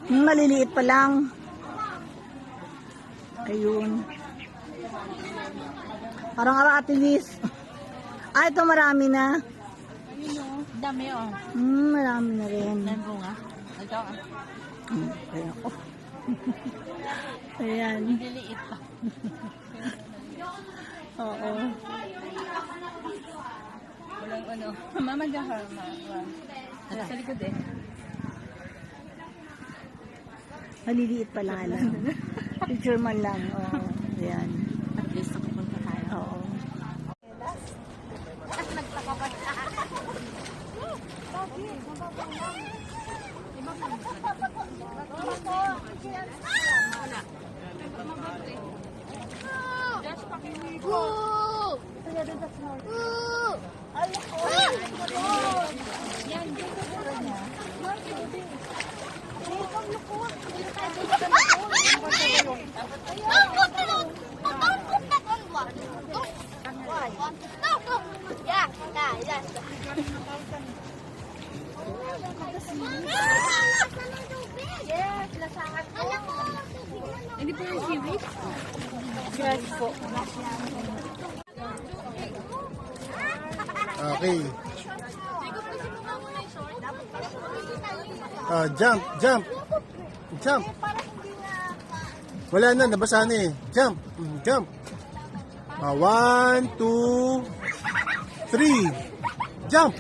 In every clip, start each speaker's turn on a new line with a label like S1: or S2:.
S1: Maliliit pa lang. Ayun. Parang aratilis. Ah, ito marami na.
S2: Ayun o. Dami o.
S1: Marami na rin.
S2: Bunga. Ito ah.
S1: Kaya ako. Ayan.
S2: Liliit pa.
S1: Oo.
S2: Walang ano. Mama dyan ka. Sa likod eh.
S1: Maliliit pa lang alam. Picture man lang. Oo. Ayan.
S2: At least nakapunta tayo.
S1: Oo.
S2: Hindi po yung seaweed?
S1: Yes po.
S3: Okay. Jump, jump. Jump. Wala na, nabasa na eh. Jump, jump. 1, 2, 3. Jump.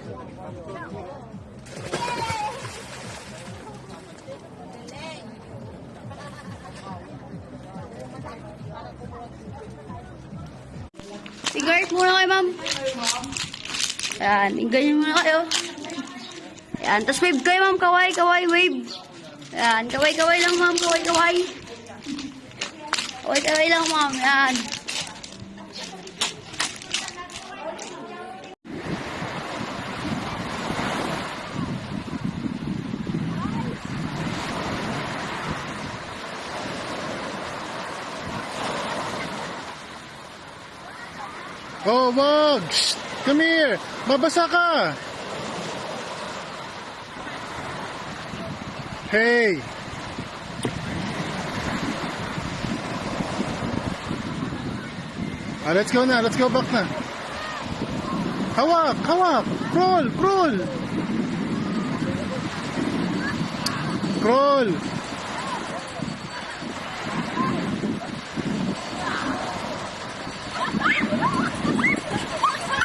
S4: Cigarette muna kayo, ma'am. Ayan, ganyan muna kayo. Ayan, tapos wave kayo, ma'am. Kaway, kaway, wave. Ayan, kaway, kaway lang, ma'am. Kaway, kaway. Kaway, kaway lang, ma'am. Ayan.
S3: Oh, wag! Shh! Come here! Mabasa ka! Hey! Let's go na. Let's go back na. Hawak! Hawak! Crawl! Crawl! Crawl!